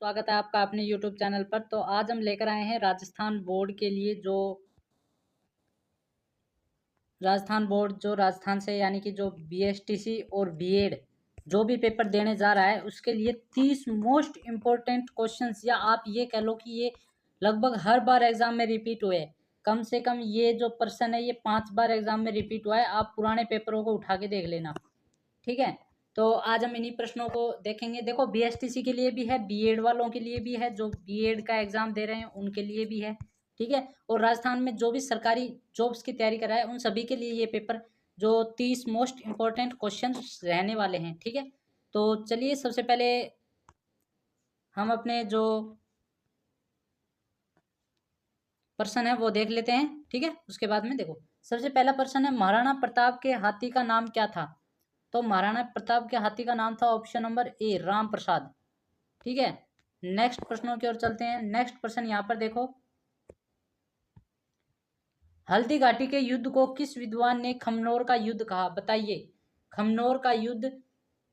स्वागत है आपका अपने YouTube चैनल पर। तो आज हम लेकर आए हैं राजस्थान बोर्ड के लिए जो राजस्थान से यानी कि जो BSTC और बीएड जो भी पेपर देने जा रहा है उसके लिए 30 मोस्ट इम्पोर्टेंट क्वेश्चंस, या आप ये कह लो कि ये लगभग हर बार एग्जाम में रिपीट हुए। कम से कम ये जो पर्सन है ये 5 बार एग्जाम में रिपीट हुआ है। आप पुराने पेपरों को उठा के देख लेना, ठीक है। तो आज हम इन्हीं प्रश्नों को देखेंगे। देखो, BSTC के लिए भी है, बीएड वालों के लिए भी है, जो बीएड का एग्जाम दे रहे हैं उनके लिए भी है, ठीक है। और राजस्थान में जो भी सरकारी जॉब्स की तैयारी कर रहा है उन सभी के लिए ये पेपर जो 30 मोस्ट इम्पोर्टेंट क्वेश्चन रहने वाले हैं, ठीक है। तो चलिए सबसे पहले हम अपने जो पर्सन है वो देख लेते हैं, ठीक है। उसके बाद में देखो, सबसे पहला पर्सन है, महाराणा प्रताप के हाथी का नाम क्या था? तो महाराणा प्रताप के हाथी का नाम था option number A, Ram Prasad, ठीक है। नेक्स्ट प्रश्नों की ओर चलते हैं। नेक्स्ट प्रश्न यहाँ पर देखो, हल्दी घाटी के युद्ध को किस विद्वान ने खमनोर का युद्ध कहा? बताइए, खमनोर का युद्ध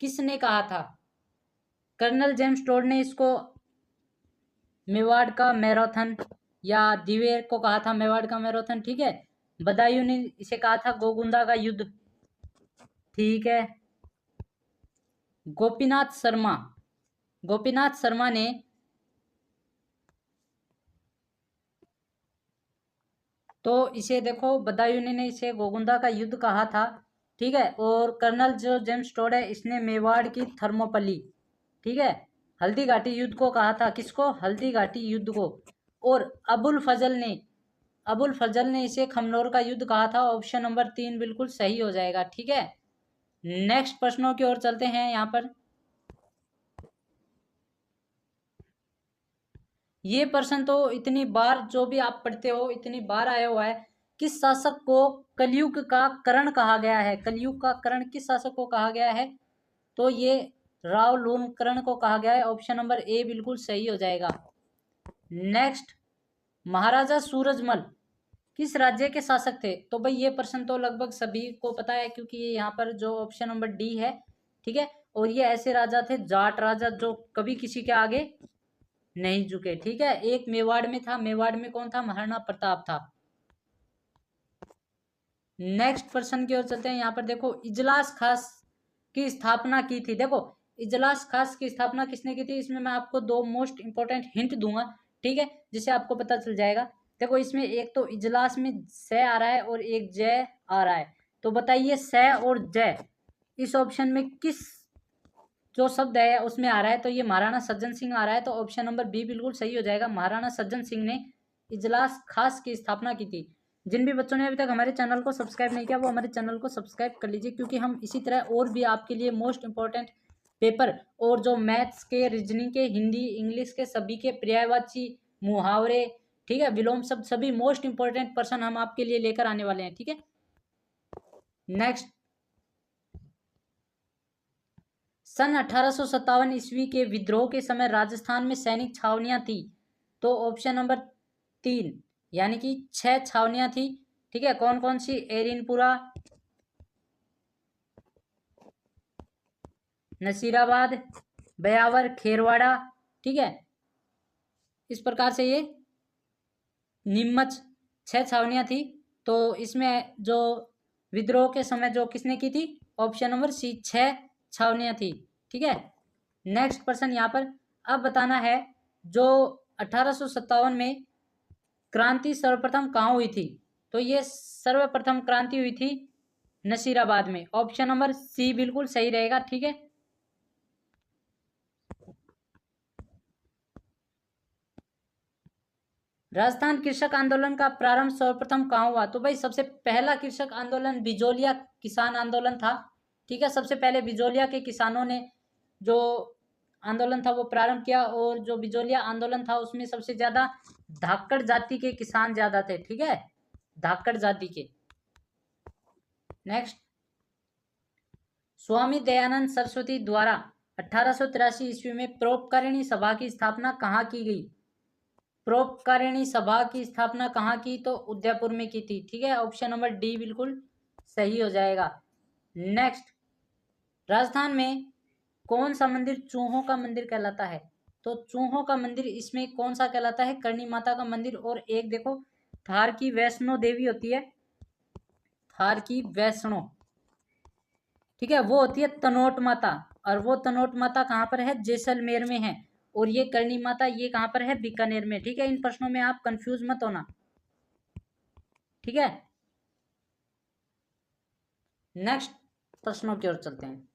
किसने कहा था? कर्नल जेम्स टोड ने इसको मेवाड़ का मैराथन, या दिवेर को कहा था मेवाड़ का मैराथन, ठीक है। बदायूं ने इसे कहा था गोगुंदा का युद्ध, ठीक है। गोपीनाथ शर्मा ने तो इसे देखो, बदायूं ने इसे गोगुंदा का युद्ध कहा था, ठीक है। और कर्नल जो जेम्स टोड है इसने मेवाड़ की थर्मोपली, ठीक है, हल्दी घाटी युद्ध को कहा था। किसको? हल्दी घाटी युद्ध को। और अबुल फजल ने इसे खमनोर का युद्ध कहा था। ऑप्शन नंबर 3 बिल्कुल सही हो जाएगा, ठीक है। नेक्स्ट प्रश्नों की ओर चलते हैं। यहाँ पर ये प्रश्न तो इतनी बार जो भी आप पढ़ते हो इतनी बार आया हुआ है। किस शासक को कलयुग का करण कहा गया है? कलयुग का करण किस शासक को कहा गया है? तो ये राव लूणकरण को कहा गया है। ऑप्शन नंबर ए बिल्कुल सही हो जाएगा। नेक्स्ट, महाराजा सूरजमल किस राज्य के शासक थे? तो भाई ये प्रश्न तो लगभग सभी को पता है, क्योंकि ये यहाँ पर जो ऑप्शन नंबर डी है, ठीक है। और ये ऐसे राजा थे, जाट राजा, जो कभी किसी के आगे नहीं झुके, ठीक है। एक मेवाड़ में था, मेवाड़ में कौन था? महाराणा प्रताप था। नेक्स्ट पर्सन की ओर चलते हैं। यहाँ पर देखो, इजलास खास की स्थापना की थी। देखो, इजलास खास की स्थापना किसने की थी? इसमें मैं आपको दो मोस्ट इंपोर्टेंट हिंट दूंगा, ठीक है, जिससे आपको पता चल जाएगा। देखो, इसमें एक तो इजलास में से आ रहा है और एक जय आ रहा है। तो बताइए, से और जय इस ऑप्शन में किस जो शब्द है उसमें आ रहा है? तो ये महाराणा सज्जन सिंह आ रहा है। तो ऑप्शन नंबर बी बिल्कुल सही हो जाएगा। महाराणा सज्जन सिंह ने इजलास खास की स्थापना की थी। जिन भी बच्चों ने अभी तक हमारे चैनल को सब्सक्राइब नहीं किया वो हमारे चैनल को सब्सक्राइब कर लीजिए, क्योंकि हम इसी तरह और भी आपके लिए मोस्ट इंपॉर्टेंट पेपर और जो मैथ्स के, रीजनिंग के, हिंदी, इंग्लिश के सभी के पर्यायवाची, मुहावरे, ठीक है, विलोम शब्द, सभी मोस्ट इंपॉर्टेंट पर्सन हम आपके लिए लेकर आने वाले हैं, ठीक है। नेक्स्ट, सन 1857 ईस्वी के विद्रोह के समय राजस्थान में सैनिक छावनियां थी। तो ऑप्शन नंबर 3 यानी कि 6 छावनियां थी, ठीक है। कौन कौन सी? एरिनपुरा, नसीराबाद, बयावर, खेरवाड़ा, ठीक है। इस प्रकार से ये नीमच 6 छावनियां थी। तो इसमें जो विद्रोह के समय जो किसने की थी? ऑप्शन नंबर सी, 6 छावनियां थी, ठीक है। नेक्स्ट पर्सन यहाँ पर अब बताना है, जो 1857 में क्रांति सर्वप्रथम कहाँ हुई थी? तो ये सर्वप्रथम क्रांति हुई थी नसीराबाद में। ऑप्शन नंबर सी बिल्कुल सही रहेगा, ठीक है। राजस्थान कृषक आंदोलन का प्रारंभ सर्वप्रथम कहाँ हुआ? तो भाई सबसे पहला कृषक आंदोलन बिजोलिया किसान आंदोलन था, ठीक है। सबसे पहले बिजोलिया के किसानों ने जो आंदोलन था वो प्रारंभ किया, और जो बिजोलिया आंदोलन था उसमें सबसे ज्यादा धाकड़ जाति के किसान ज्यादा थे, ठीक है, धाकड़ जाति के। नेक्स्ट, स्वामी दयानंद सरस्वती द्वारा 1883 ईस्वी में परोपकारिणी सभा की स्थापना कहाँ की गई? परोपकारिणी सभा की स्थापना कहाँ की? तो उदयपुर में की थी, ठीक है। ऑप्शन नंबर डी बिल्कुल सही हो जाएगा। नेक्स्ट, राजस्थान में कौन सा मंदिर चूहों का मंदिर कहलाता है? तो चूहों का मंदिर इसमें कौन सा कहलाता है? करणी माता का मंदिर। और एक देखो थार की वैष्णो देवी होती है, थार की वैष्णो, ठीक है, वो होती है तनोट माता। और वो तनोट माता कहाँ पर है? जैसलमेर में है। और ये करणी माता ये कहाँ पर है? बीकानेर में। ठीक है, इन प्रश्नों में आप कंफ्यूज मत होना, ठीक है। नेक्स्ट प्रश्नों की ओर चलते हैं।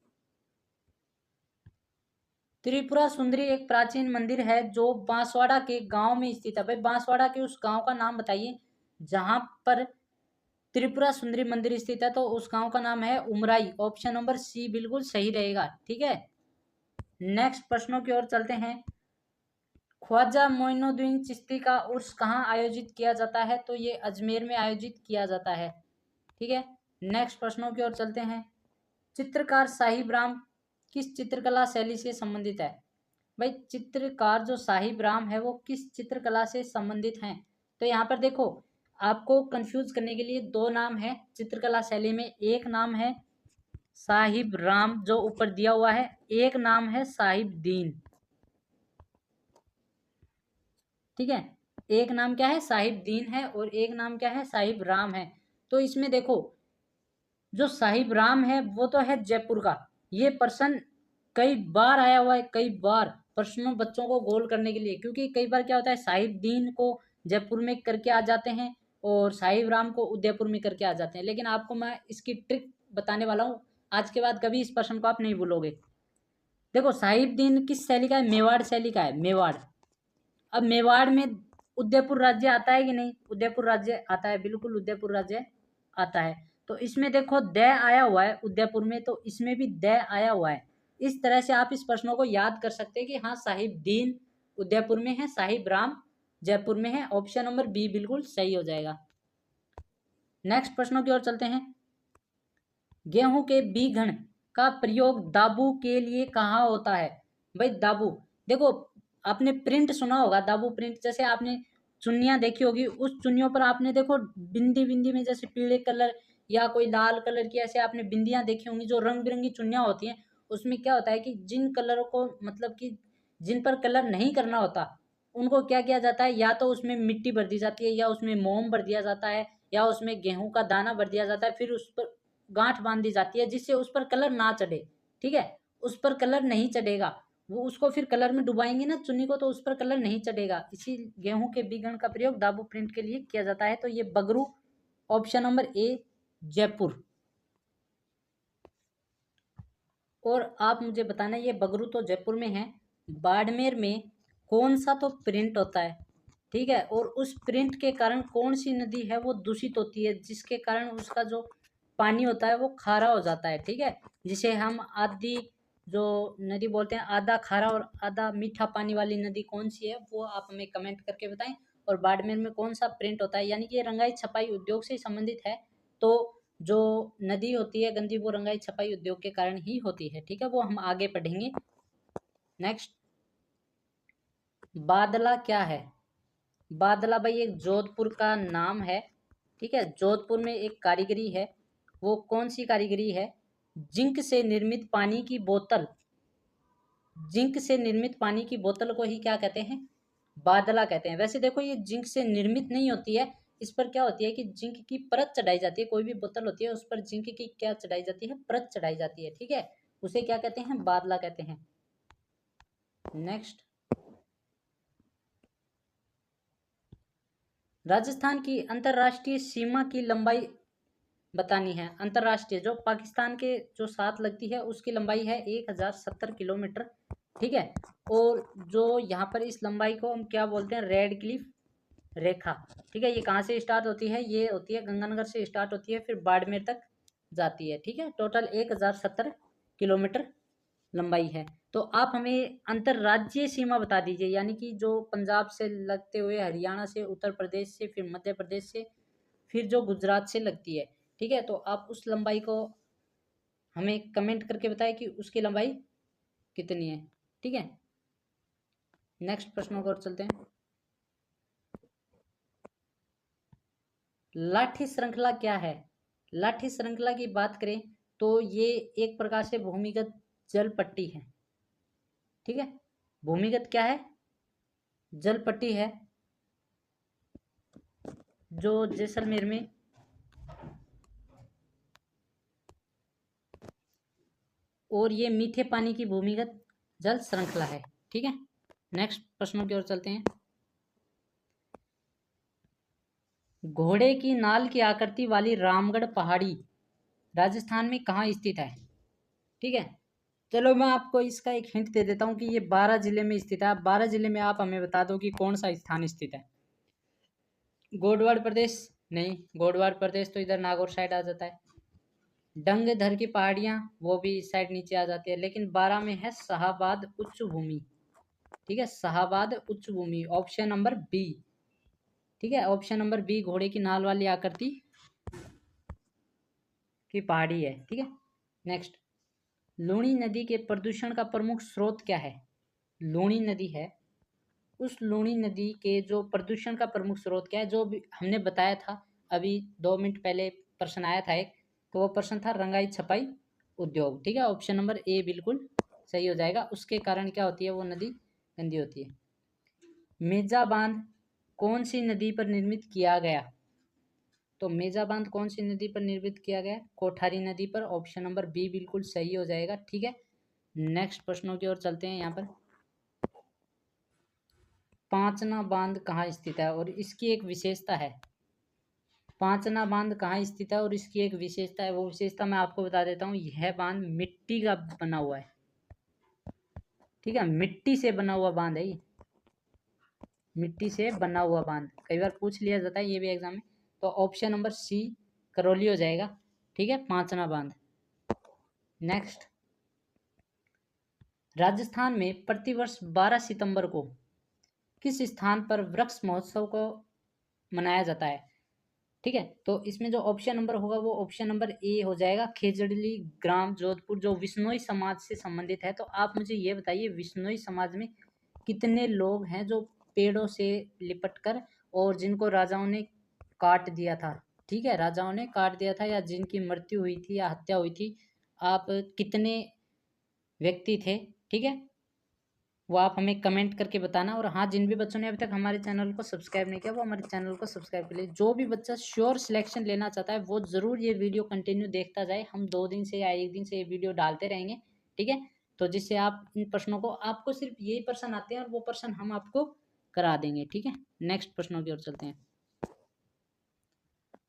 त्रिपुरा सुंदरी एक प्राचीन मंदिर है जो बांसवाड़ा के गांव में स्थित है। भाई बांसवाड़ा के उस गांव का नाम बताइए जहां पर त्रिपुरा सुंदरी मंदिर स्थित है। तो उस गांव का नाम है उमराई। ऑप्शन नंबर सी बिल्कुल सही रहेगा, ठीक है। नेक्स्ट प्रश्नों की ओर चलते हैं। ख्वाजा मोइनुद्दीन चिश्ती का उर्स कहाँ आयोजित किया जाता है? तो ये अजमेर में आयोजित किया जाता है, ठीक है। नेक्स्ट प्रश्नों की ओर चलते हैं। चित्रकार साहिब राम किस चित्रकला शैली से संबंधित है? भाई चित्रकार जो साहिब राम है वो किस चित्रकला से संबंधित हैं? तो यहाँ पर देखो आपको कंफ्यूज करने के लिए दो नाम है चित्रकला शैली में। एक नाम है साहिब राम जो ऊपर दिया हुआ है, एक नाम है साहिब दीन, ठीक है। एक नाम क्या है? साहिब दीन है और एक नाम क्या है? साहिब राम है। तो इसमें देखो जो साहिब राम है वो तो है जयपुर का। ये पर्सन कई बार आया हुआ है, कई बार प्रश्नों बच्चों को गोल करने के लिए, क्योंकि कई बार क्या होता है साहिब दीन को जयपुर में करके आ जाते हैं और साहिब राम को उदयपुर में करके आ जाते हैं। लेकिन आपको मैं इसकी ट्रिक बताने वाला हूँ, आज के बाद कभी इस प्रश्न को आप नहीं भूलोगे। देखो साहिब दीन किस शैली का है? मेवाड़ शैली का है, मेवाड़। अब मेवाड़ में उदयपुर राज्य आता है कि नहीं? उदयपुर राज्य आता है, बिल्कुल उदयपुर राज्य आता है। तो इसमें देखो द आया हुआ है उदयपुर में, तो इसमें भी द आया हुआ है। इस तरह से आप इस प्रश्नों को याद कर सकते हैं कि हाँ साहिब दीन उदयपुर में है, साहिब राम जयपुर में है। ऑप्शन नंबर बी बिल्कुल सही हो जाएगा। नेक्स्ट प्रश्नों की ओर चलते हैं। गेहूं के बीघण का प्रयोग दाबू के लिए कहाँ होता है? भाई दाबू, देखो आपने प्रिंट सुना होगा, दाबू प्रिंट। जैसे आपने चुन्नियां देखी होगी, उस चुन्नियों पर आपने देखो बिंदी बिंदी में जैसे पीले कलर या कोई लाल कलर की ऐसे आपने बिंदियां देखी होंगी जो रंग बिरंगी चुन्नियां होती हैं। उसमें क्या होता है कि जिन कलरों को मतलब कि जिन पर कलर नहीं करना होता उनको क्या किया जाता है, या तो उसमें मिट्टी भर दी जाती है, या उसमें मोम भर दिया जाता है, या उसमें गेहूं का दाना भर दिया जाता है, फिर उस पर गांठ बांध दी जाती है जिससे उस पर कलर ना चढ़े, ठीक है। उस पर कलर नहीं चढ़ेगा, वो उसको फिर कलर में डुबाएंगे ना चुन्नी को, तो उस पर कलर नहीं चढ़ेगा। इसी गेहूं के बीगण का प्रयोग दाबू प्रिंट के लिए किया जाता है। तो ये Bagru, option number A Jaipur. और आप मुझे बताना ये बगरू तो जयपुर में है, बाड़मेर में कौन सा तो प्रिंट होता है, ठीक है। और उस प्रिंट के कारण कौन सी नदी है वो दूषित होती है, जिसके कारण उसका जो पानी होता है वो खारा हो जाता है, ठीक है। जिसे हम आदि जो नदी बोलते हैं, आधा खारा और आधा मीठा पानी वाली नदी कौन सी है वो आप हमें कमेंट करके बताएं। और बाड़मेर में कौन सा प्रिंट होता है, यानी कि ये रंगाई छपाई उद्योग से संबंधित है। तो जो नदी होती है गंदी वो रंगाई छपाई उद्योग के कारण ही होती है, ठीक है। वो हम आगे पढ़ेंगे। नेक्स्ट, बादला क्या है? बादला भाई एक जोधपुर का नाम है, ठीक है। जोधपुर में एक कारीगरी है, वो कौन सी कारीगरी है? जिंक से निर्मित पानी की बोतल, जिंक से निर्मित पानी की बोतल को ही क्या कहते हैं? बादला कहते हैं। वैसे देखो ये जिंक से निर्मित नहीं होती है, इस पर क्या होती है कि जिंक की परत चढ़ाई जाती है। कोई भी बोतल होती है उस पर जिंक की क्या चढ़ाई जाती है? परत चढ़ाई जाती है, ठीक है। उसे क्या कहते हैं? बादला कहते हैं। नेक्स्ट, राजस्थान की अंतरराष्ट्रीय सीमा की लंबाई बतानी है। अंतरराष्ट्रीय जो पाकिस्तान के जो साथ लगती है उसकी लंबाई है 1070 किलोमीटर, ठीक है। और जो यहाँ पर इस लंबाई को हम क्या बोलते हैं? रेड क्लिफ रेखा, ठीक है। ये कहाँ से स्टार्ट होती है? ये होती है गंगानगर से स्टार्ट होती है, फिर बाड़मेर तक जाती है, ठीक है। टोटल 1070 किलोमीटर लंबाई है। तो आप हमें अंतरराज्यीय सीमा बता दीजिए, यानी कि जो पंजाब से लगते हुए हरियाणा से, उत्तर प्रदेश से, फिर मध्य प्रदेश से, फिर जो गुजरात से लगती है, ठीक है। तो आप उस लंबाई को हमें कमेंट करके बताएं कि उसकी लंबाई कितनी है, ठीक है। नेक्स्ट प्रश्नों को और चलते हैं। लाठी श्रृंखला क्या है? लाठी श्रृंखला की बात करें तो ये एक प्रकार से भूमिगत जल पट्टी है, ठीक है। भूमिगत क्या है? जल पट्टी है जो जैसलमेर में और ये मीठे पानी की भूमिगत जल श्रृंखला है। ठीक है, नेक्स्ट प्रश्नों की ओर चलते हैं। घोड़े की नाल की आकृति वाली रामगढ़ पहाड़ी राजस्थान में कहाँ स्थित है? ठीक है, चलो मैं आपको इसका एक हिंट दे देता हूँ कि ये 12 जिले में स्थित है। 12 जिले में आप हमें बता दो कि कौन सा स्थान स्थित है। गोडवाड़ प्रदेश नहीं, गोडवाड़ प्रदेश तो इधर नागौर साइड आ जाता है। डंगधर की पहाड़ियाँ वो भी इस साइड नीचे आ जाती है, लेकिन 12 में है शाहाबाद उच्च भूमि। ठीक है, शाहाबाद उच्च भूमि, ऑप्शन नंबर बी। ठीक है, ऑप्शन नंबर बी घोड़े की नाल वाली आकृति की पहाड़ी है। ठीक है, नेक्स्ट, लूणी नदी के प्रदूषण का प्रमुख स्रोत क्या है? लूणी नदी है, उस लूणी नदी के जो प्रदूषण का प्रमुख स्रोत क्या है, जो भी हमने बताया था अभी 2 मिनट पहले प्रश्न आया था एक, तो वो प्रश्न था रंगाई छपाई उद्योग। ठीक है, ऑप्शन नंबर ए बिल्कुल सही हो जाएगा। उसके कारण क्या होती है, वो नदी गंदी होती है। मेजा बांध कौन सी नदी पर निर्मित किया गया? तो मेजा बांध कौन सी नदी पर निर्मित किया गया? कोठारी नदी पर, ऑप्शन नंबर बी बिल्कुल सही हो जाएगा। ठीक है, नेक्स्ट प्रश्नों की ओर चलते हैं। यहाँ पर पांचना बांध कहाँ स्थित है और इसकी एक विशेषता है। पांचना बांध कहाँ स्थित है और इसकी एक विशेषता है, वो विशेषता मैं आपको बता देता हूँ। यह बांध मिट्टी का बना हुआ है। ठीक है, मिट्टी से बना हुआ बांध है ये, मिट्टी से बना हुआ बांध। कई बार पूछ लिया जाता है ये भी एग्जाम में, तो ऑप्शन नंबर सी करौली हो जाएगा। ठीक है, पांचना बांध। नेक्स्ट, राजस्थान में प्रतिवर्ष 12 सितंबर को किस स्थान पर वृक्ष महोत्सव को मनाया जाता है? ठीक है, तो इसमें जो ऑप्शन नंबर होगा वो ऑप्शन नंबर ए हो जाएगा, खेजड़ली ग्राम जोधपुर, जो विश्नोई समाज से संबंधित है। तो आप मुझे ये बताइए, विश्नोई समाज में कितने लोग हैं जो पेड़ों से लिपट कर, और जिनको राजाओं ने काट दिया था? ठीक है, राजाओं ने काट दिया था या जिनकी मृत्यु हुई थी या हत्या हुई थी, आप कितने व्यक्ति थे? ठीक है, वो आप हमें कमेंट करके बताना। और हाँ, जिन भी बच्चों ने अभी तक हमारे चैनल को सब्सक्राइब नहीं किया वो हमारे चैनल को सब्सक्राइब कर ले। जो भी बच्चा श्योर सिलेक्शन लेना चाहता है वो ज़रूर ये वीडियो कंटिन्यू देखता जाए। हम 2 दिन से या 1 दिन से ये वीडियो डालते रहेंगे। ठीक है, तो जिससे आप इन प्रश्नों को, आपको सिर्फ यही प्रश्न आते हैं और वो प्रश्न हम आपको करा देंगे। ठीक है, नेक्स्ट प्रश्नों की ओर चलते हैं।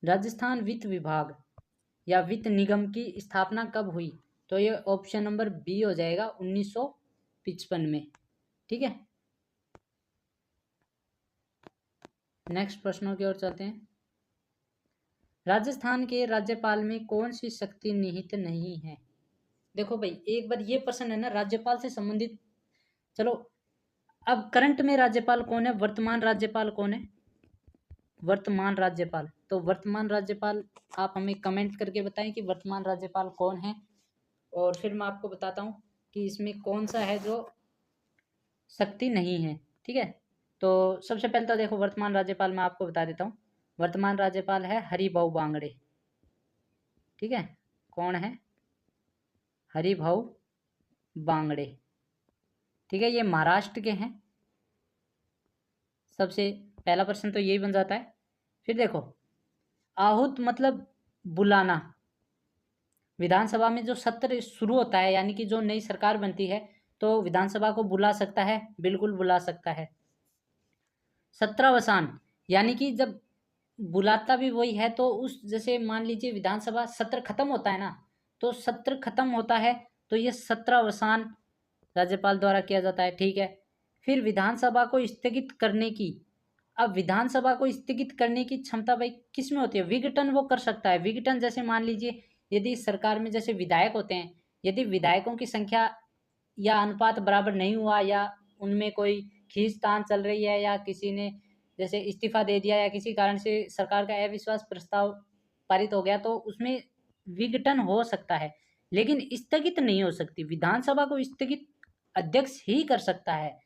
राजस्थान वित्त विभाग या वित्त निगम की स्थापना कब हुई? तो ये ऑप्शन नंबर बी हो जाएगा, 1955 में। ठीक है, नेक्स्ट प्रश्नों की ओर चलते हैं। राजस्थान के राज्यपाल में कौन सी शक्ति निहित नहीं है? देखो भाई, एक बार ये प्रश्न है ना राज्यपाल से संबंधित। चलो, अब करंट में राज्यपाल कौन है, वर्तमान राज्यपाल कौन है? वर्तमान राज्यपाल, तो वर्तमान राज्यपाल आप हमें कमेंट करके बताएं कि वर्तमान राज्यपाल कौन है, और फिर मैं आपको बताता हूँ कि इसमें कौन सा है जो शक्ति नहीं है। ठीक है, तो सबसे पहले तो देखो, वर्तमान राज्यपाल मैं आपको बता देता हूँ। वर्तमान राज्यपाल है हरिभाऊ बांगड़े। ठीक है, कौन है? हरिभाऊ बांगड़े। ठीक है, ये महाराष्ट्र के हैं। सबसे पहला प्रश्न तो यही बन जाता है। फिर देखो, आहूत मतलब बुलाना। विधानसभा में जो सत्र शुरू होता है, यानी कि जो नई सरकार बनती है, तो विधानसभा को बुला सकता है, बिल्कुल बुला सकता है। सत्रावसान, यानी कि जब बुलाता भी वही है, तो उस, जैसे मान लीजिए विधानसभा सत्र खत्म होता है ना, तो सत्र खत्म होता है तो ये सत्रावसान राज्यपाल द्वारा किया जाता है। ठीक है, फिर विधानसभा को स्थगित करने की, अब विधानसभा को स्थगित करने की क्षमता भाई किस में होती है? विघटन वो कर सकता है। विघटन जैसे मान लीजिए यदि सरकार में जैसे विधायक होते हैं, यदि विधायकों की संख्या या अनुपात बराबर नहीं हुआ, या उनमें कोई खींचतान चल रही है, या किसी ने जैसे इस्तीफा दे दिया, या किसी कारण से सरकार का अविश्वास प्रस्ताव पारित हो गया, तो उसमें विघटन हो सकता है, लेकिन स्थगित नहीं हो सकती। विधानसभा को स्थगित अध्यक्ष ही कर सकता है।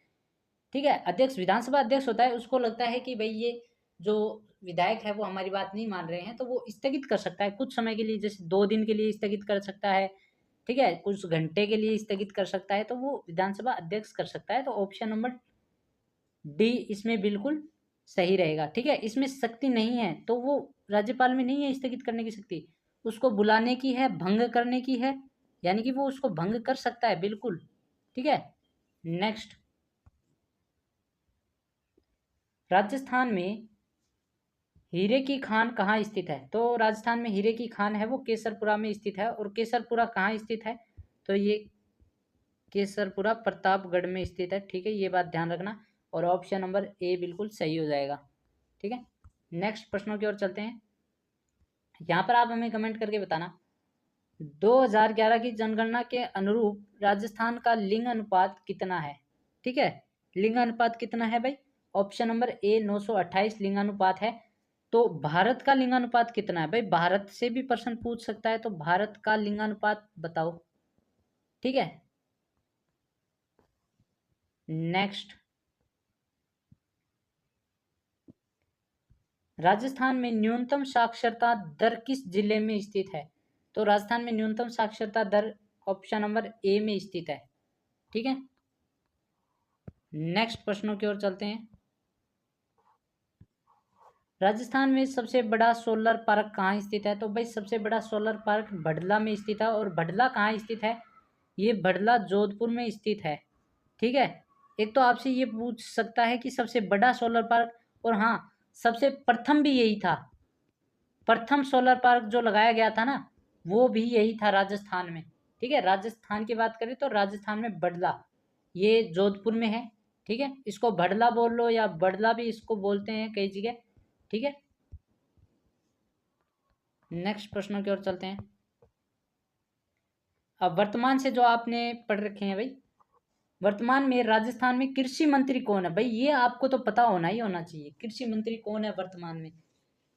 ठीक है, अध्यक्ष, विधानसभा अध्यक्ष होता है, उसको लगता है कि भाई ये जो विधायक है वो हमारी बात नहीं मान रहे हैं, तो वो स्थगित कर सकता है कुछ समय के लिए, जैसे 2 दिन के लिए स्थगित कर सकता है, ठीक है, कुछ घंटे के लिए स्थगित कर सकता है तो वो विधानसभा अध्यक्ष कर सकता है। तो ऑप्शन नंबर डी इसमें बिल्कुल सही रहेगा। ठीक है, इसमें शक्ति नहीं है तो वो राज्यपाल में नहीं है स्थगित करने की शक्ति, उसको बुलाने की है, भंग करने की है, यानी कि वो उसको भंग कर सकता है बिल्कुल। ठीक है, नेक्स्ट, राजस्थान में हीरे की खान कहाँ स्थित है? तो राजस्थान में हीरे की खान है वो केसरपुरा में स्थित है। और केसरपुरा कहाँ स्थित है? तो ये केसरपुरा प्रतापगढ़ में स्थित है। ठीक है, ये बात ध्यान रखना और ऑप्शन नंबर ए बिल्कुल सही हो जाएगा। ठीक है, नेक्स्ट प्रश्नों की ओर चलते हैं। यहाँ पर आप हमें कमेंट करके बताना 2011 की जनगणना के अनुरूप राजस्थान का लिंग अनुपात कितना है? ठीक है, लिंग अनुपात कितना है भाई? ऑप्शन नंबर ए 928 लिंगानुपात है। तो भारत का लिंगानुपात कितना है भाई? भारत से भी प्रश्न पूछ सकता है, तो भारत का लिंगानुपात बताओ। ठीक है, नेक्स्ट, राजस्थान में न्यूनतम साक्षरता दर किस जिले में स्थित है? तो राजस्थान में न्यूनतम साक्षरता दर ऑप्शन नंबर ए में स्थित है। ठीक है, नेक्स्ट प्रश्नों की ओर चलते हैं। राजस्थान में सबसे बड़ा सोलर पार्क कहाँ स्थित है? तो भाई सबसे बड़ा सोलर पार्क भडला में स्थित है। और भडला कहाँ स्थित है? ये भडला जोधपुर में स्थित है। ठीक है, एक तो आपसे ये पूछ सकता है कि सबसे बड़ा सोलर पार्क, और हाँ सबसे प्रथम भी यही था। प्रथम सोलर पार्क जो लगाया गया था ना वो भी यही था राजस्थान में। ठीक है, राजस्थान की बात करें तो राजस्थान में बडला, ये जोधपुर में है। ठीक है, इसको भडला बोल लो या बडला भी इसको बोलते हैं कई जगह। ठीक है, नेक्स्ट प्रश्नों की ओर चलते हैं। अब वर्तमान से जो आपने पढ़ रखे हैं भाई, वर्तमान में राजस्थान में कृषि मंत्री कौन है? भाई ये आपको तो पता होना ही होना चाहिए, कृषि मंत्री कौन है वर्तमान में।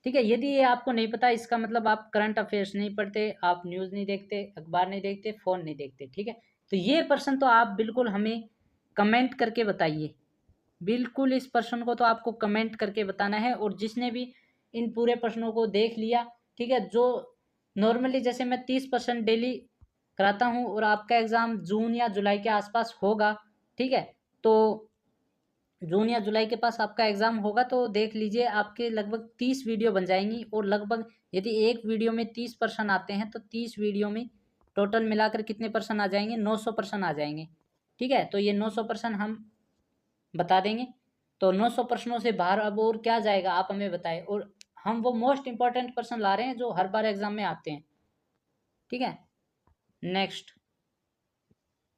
ठीक है, यदि ये आपको नहीं पता इसका मतलब आप करंट अफेयर्स नहीं पढ़ते, आप न्यूज़ नहीं देखते, अखबार नहीं देखते, फ़ोन नहीं देखते। ठीक है, तो ये प्रश्न तो आप बिल्कुल हमें कमेंट करके बताइए। बिल्कुल इस प्रश्न को तो आपको कमेंट करके बताना है। और जिसने भी इन पूरे प्रश्नों को देख लिया, ठीक है, जो नॉर्मली जैसे मैं 30% डेली कराता हूँ और आपका एग्ज़ाम जून या जुलाई के आसपास होगा। ठीक है, तो जून या जुलाई के पास आपका एग्ज़ाम होगा तो देख लीजिए आपके लगभग 30 वीडियो बन जाएंगी। और लगभग यदि एक वीडियो में 30 पर्सन आते हैं तो 30 वीडियो में टोटल मिलाकर कितने पर्सन आ जाएंगे? 900 पर्सन आ जाएंगे। ठीक है, तो ये 900 पर्सन हम बता देंगे। तो 900 प्रश्नों से बाहर अब और क्या जाएगा आप हमें बताएं। और हम वो मोस्ट इंपॉर्टेंट पर्सन ला रहे हैं जो हर बार एग्जाम में आते हैं। ठीक है, नेक्स्ट,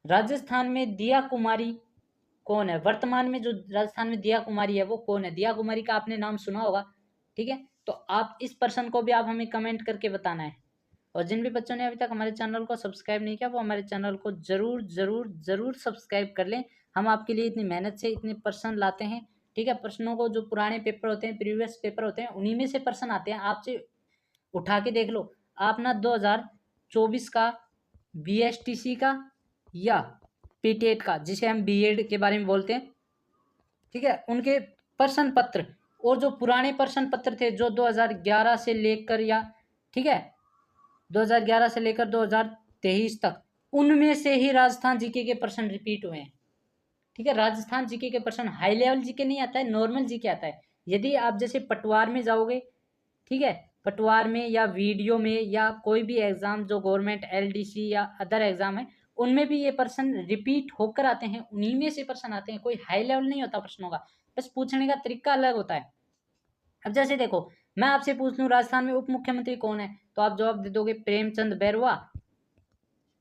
राजस्थान में दिया कुमारी कौन है? वर्तमान में जो राजस्थान में दिया कुमारी है वो कौन है? दिया कुमारी का आपने नाम सुना होगा। ठीक है, तो आप इस पर्सन को भी आप हमें कमेंट करके बताना है। और जिन भी बच्चों ने अभी तक हमारे चैनल को सब्सक्राइब नहीं किया वो हमारे चैनल को जरूर जरूर जरूर सब्सक्राइब कर लें। हम आपके लिए इतनी मेहनत से इतने प्रश्न लाते हैं। ठीक है, प्रश्नों को जो पुराने पेपर होते हैं, प्रीवियस पेपर होते हैं, उन्हीं में से प्रश्न आते हैं। आपसे उठा के देख लो, आप ना 2024 का BSTC का या PTET का, जिसे हम बीएड के बारे में बोलते हैं, ठीक है, उनके प्रश्न पत्र और जो पुराने प्रश्न पत्र थे जो 2011 से लेकर या ठीक है 2011 से लेकर 2023 तक, उनमें से ही राजस्थान जीके के प्रश्न रिपीट हुए हैं। ठीक है, राजस्थान जीके के प्रश्न हाई लेवल जीके नहीं आता है, नॉर्मल जीके आता है। यदि आप जैसे पटवार में जाओगे, ठीक है, पटवार में या वीडियो में या कोई भी एग्जाम जो गवर्नमेंट LDC या अदर एग्जाम है उनमें भी ये प्रश्न रिपीट होकर आते हैं, उन्हीं में से प्रश्न आते हैं। कोई हाई लेवल नहीं होता प्रश्नों का, बस पूछने का तरीका अलग होता है। अब जैसे देखो, मैं आपसे पूछ लूँ राजस्थान में उप मुख्यमंत्री कौन है, तो आप जवाब दे दोगे प्रेमचंद बैरवा,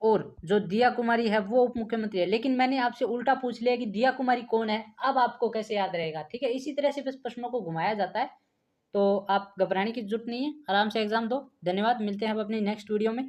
और जो दिया कुमारी है वो उप मुख्यमंत्री है। लेकिन मैंने आपसे उल्टा पूछ लिया कि दिया कुमारी कौन है, अब आपको कैसे याद रहेगा? ठीक है, इसी तरह से बस प्रश्नों को घुमाया जाता है। तो आप घबराने की जरूरत नहीं है, आराम से एग्जाम दो। धन्यवाद, मिलते हैं अब अपनी नेक्स्ट वीडियो में।